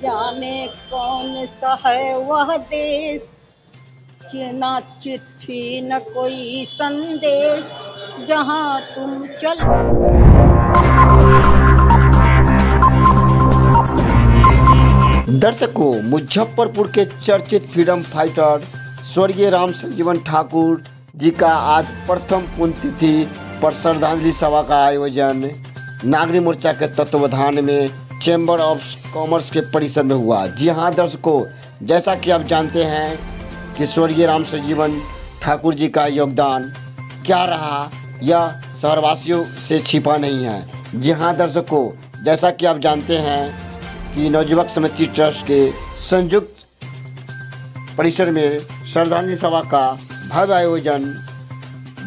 जाने कौन सा है वह देश, न चिट्ठी न कोई संदेश, जहाँ तुम चलो। दर्शकों, मुजफ्फरपुर के चर्चित फ्रीडम फाइटर स्वर्गीय राम संजीवन ठाकुर जी का आज प्रथम पुण्यतिथि पर श्रद्धांजलि सभा का आयोजन नागरिक मोर्चा के तत्वावधान में चैम्बर ऑफ कॉमर्स के परिसर में हुआ। जी हाँ दर्शकों, जैसा कि आप जानते हैं कि स्वर्गीय राम संजीवन ठाकुर जी का योगदान क्या रहा, यह शहरवासियों से छिपा नहीं है। जी हाँ दर्शकों, जैसा कि आप जानते हैं कि नवयुवक समिति ट्रस्ट के संयुक्त परिसर में श्रद्धांजलि सभा का भव्य आयोजन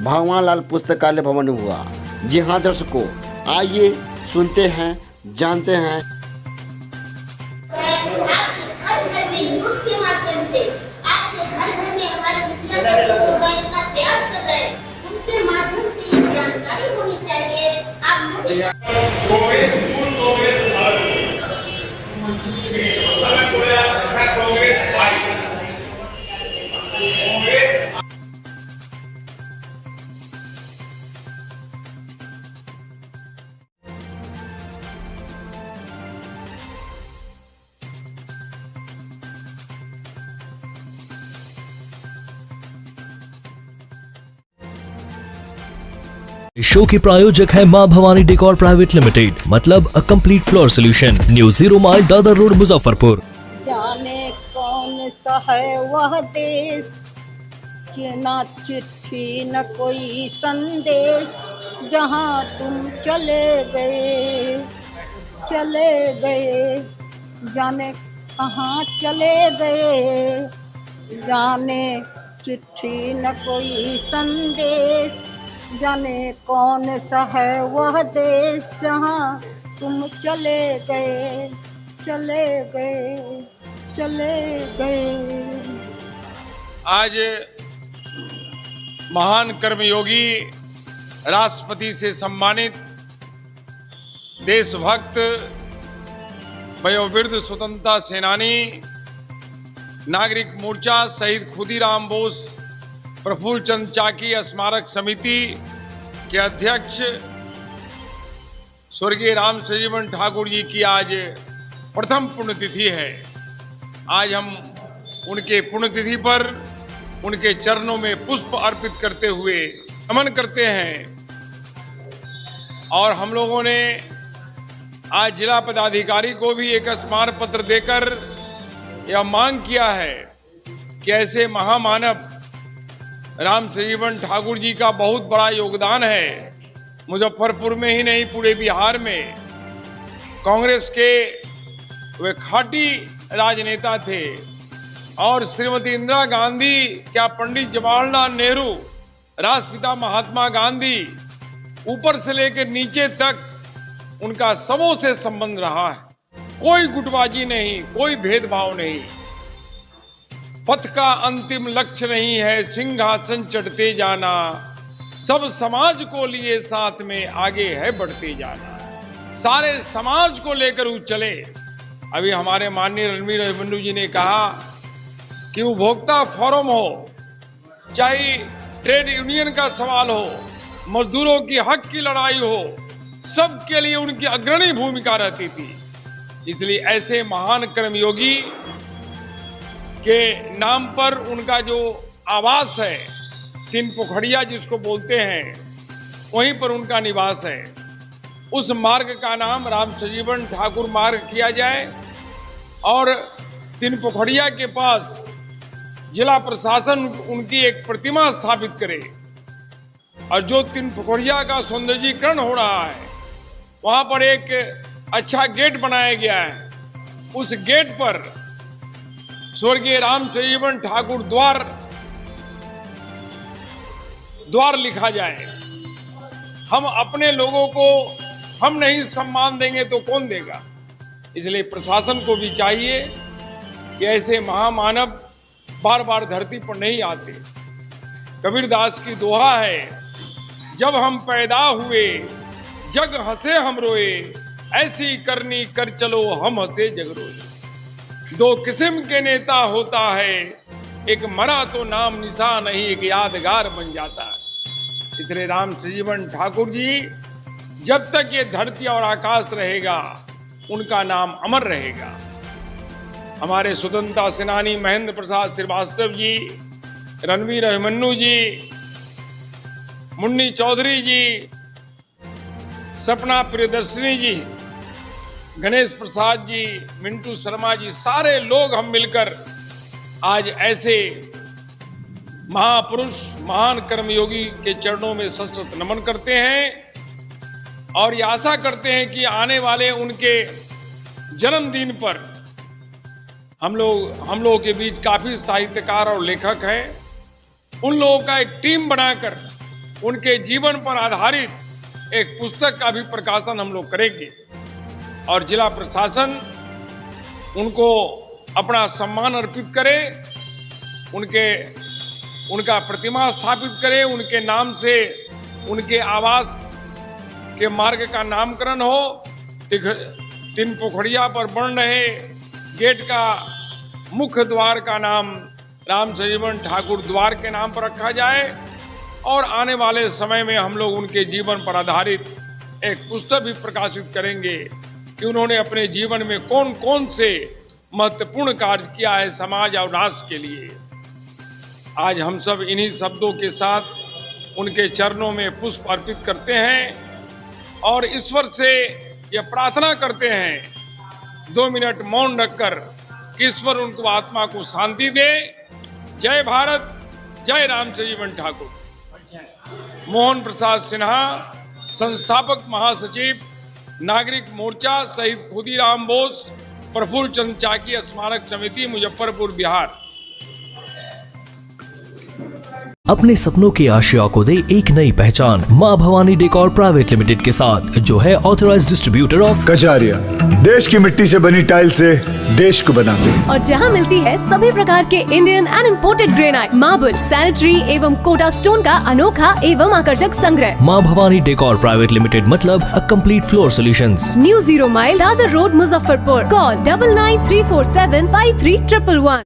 भगवान लाल पुस्तकालय भवन में हुआ। जी हाँ दर्शकों, आइए सुनते हैं, जानते हैं। शो के प्रायोजक है मां भवानी डेकोर प्राइवेट लिमिटेड, मतलब a complete floor solution, new 0 mile Dadar road Muzaffarpur. जाने कौन सा है वह देश, न चिट्ठी न कोई संदेश, जहाँ तुम चले गए, जाने कहाँ चले गए, जाने चिट्ठी न कोई संदेश, जाने कौन सा है वह देश, जहाँ तुम चले गए। आज महान कर्मयोगी, राष्ट्रपति से सम्मानित, देशभक्त, वयोवृद्ध स्वतंत्रता सेनानी, नागरिक मोर्चा शहीद खुदीराम बोस प्रफुल्ल चंद्र चाकी स्मारक समिति के अध्यक्ष स्वर्गीय राम संजीवन ठाकुर जी की आज प्रथम पुण्यतिथि है। आज हम उनके पुण्यतिथि पर उनके चरणों में पुष्प अर्पित करते हुए नमन करते हैं। और हम लोगों ने आज जिला पदाधिकारी को भी एक स्मारक पत्र देकर यह मांग किया है कि ऐसे महामानव राम संजीवन ठाकुर जी का बहुत बड़ा योगदान है। मुजफ्फरपुर में ही नहीं, पूरे बिहार में कांग्रेस के वे खाटी राजनेता थे। और श्रीमती इंदिरा गांधी, क्या पंडित जवाहरलाल नेहरू, राष्ट्रपिता महात्मा गांधी, ऊपर से लेकर नीचे तक उनका सबों से संबंध रहा है। कोई गुटबाजी नहीं, कोई भेदभाव नहीं। पथ का अंतिम लक्ष्य नहीं है सिंहासन चढ़ते जाना, सब समाज को लिए साथ में आगे है बढ़ते जाना। सारे समाज को लेकर वो चले। अभी हमारे माननीय रणवीर अभिमन्यु जी ने कहा कि उपभोक्ता फोरम हो, चाहे ट्रेड यूनियन का सवाल हो, मजदूरों की हक की लड़ाई हो, सबके लिए उनकी अग्रणी भूमिका रहती थी। इसलिए ऐसे महान कर्मयोगी के नाम पर उनका जो आवास है, 3 पोखरिया जिसको बोलते हैं, वहीं पर उनका निवास है। उस मार्ग का नाम राम संजीवन ठाकुर मार्ग किया जाए और 3 पोखरिया के पास जिला प्रशासन उनकी एक प्रतिमा स्थापित करे। और जो 3 पोखरिया का सौंदर्यीकरण हो रहा है, वहां पर एक अच्छा गेट बनाया गया है। उस गेट पर स्वर्गीय राम संजीवन ठाकुर द्वार लिखा जाए। हम अपने लोगों को हम नहीं सम्मान देंगे तो कौन देगा। इसलिए प्रशासन को भी चाहिए कि ऐसे महामानव बार बार धरती पर नहीं आते। कबीरदास की दोहा है, जब हम पैदा हुए जग हंसे हम रोए, ऐसी करनी कर चलो हम हंसे जग रोए। दो किस्म के नेता होता है, एक मरा तो नाम निशान नहीं, एक यादगार बन जाता है। इसलिए राम संजीवन ठाकुर जी जब तक ये धरती और आकाश रहेगा उनका नाम अमर रहेगा। हमारे स्वतंत्रता सेनानी महेंद्र प्रसाद श्रीवास्तव जी, रणवीर अभिमन्यु जी, मुन्नी चौधरी जी, सपना प्रियदर्शनी जी, गणेश प्रसाद जी, मिंटू शर्मा जी, सारे लोग हम मिलकर आज ऐसे महापुरुष महान कर्मयोगी के चरणों में सशक्त नमन करते हैं और ये आशा करते हैं कि आने वाले उनके जन्मदिन पर हम लोगों के बीच काफी साहित्यकार और लेखक हैं, उन लोगों का एक टीम बनाकर उनके जीवन पर आधारित एक पुस्तक का भी प्रकाशन हम लोग करेंगे और जिला प्रशासन उनको अपना सम्मान अर्पित करे, उनका प्रतिमा स्थापित करे, उनके नाम से उनके आवास के मार्ग का नामकरण हो, तीन पोखरिया पर बन रहे गेट का मुख्य द्वार का नाम राम संजीवन ठाकुर द्वार के नाम पर रखा जाए और आने वाले समय में हम लोग उनके जीवन पर आधारित एक पुस्तक भी प्रकाशित करेंगे कि उन्होंने अपने जीवन में कौन कौन से महत्वपूर्ण कार्य किया है समाज और राष्ट्र के लिए। आज हम सब इन्हीं शब्दों के साथ उनके चरणों में पुष्प अर्पित करते हैं और ईश्वर से यह प्रार्थना करते हैं 2 मिनट मौन रखकर कि ईश्वर उनको आत्मा को शांति दे। जय भारत, जय राम संजीवन ठाकुर। मोहन प्रसाद सिन्हा, संस्थापक महासचिव नागरिक मोर्चा शहीद खुदीराम बोस प्रफुल्ल चंद्र चाकी स्मारक समिति, मुजफ्फरपुर, बिहार। अपने सपनों की आशिया को दे एक नई पहचान मां भवानी डेकोर प्राइवेट लिमिटेड के साथ, जो है ऑथराइज्ड डिस्ट्रीब्यूटर ऑफ कजारिया। देश की मिट्टी से बनी टाइल से देश को बनाते हैं और जहां मिलती है सभी प्रकार के Indian and imported granite, marble, sanitary एवं कोटा स्टोन का अनोखा एवं आकर्षक संग्रह। मां भवानी डेकोर प्राइवेट लिमिटेड मतलब a complete floor solutions. New 0 mile Dadar road, Muzaffarpur. Call 9934753111।